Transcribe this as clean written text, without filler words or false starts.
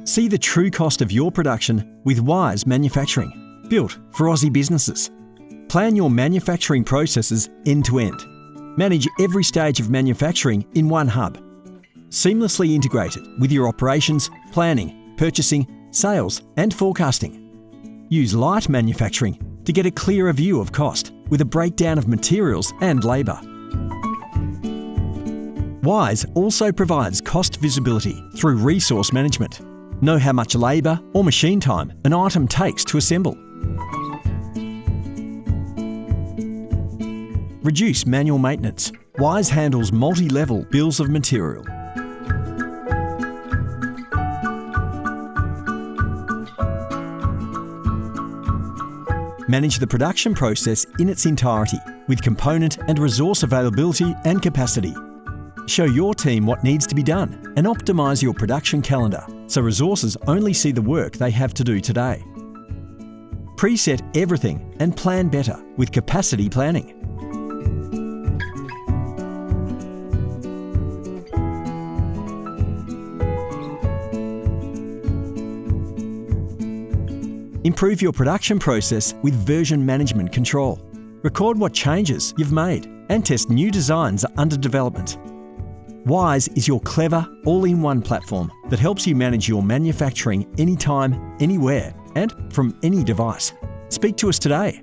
See the true cost of your production with Wiise Manufacturing, built for Aussie businesses. Plan your manufacturing processes end-to-end. Manage every stage of manufacturing in one hub. Seamlessly integrated with your operations, planning, purchasing, sales and forecasting. Use light manufacturing to get a clearer view of cost with a breakdown of materials and labour. Wiise also provides cost visibility through resource management. Know how much labour or machine time an item takes to assemble. Reduce manual maintenance. Wiise handles multi-level bills of material. Manage the production process in its entirety with component and resource availability and capacity. Show your team what needs to be done and optimise your production calendar so resources only see the work they have to do today. Preset everything and plan better with capacity planning. Improve your production process with version management control. Record what changes you've made and test new designs under development. Wiise is your clever, all-in-one platform that helps you manage your manufacturing anytime, anywhere, and from any device. Speak to us today.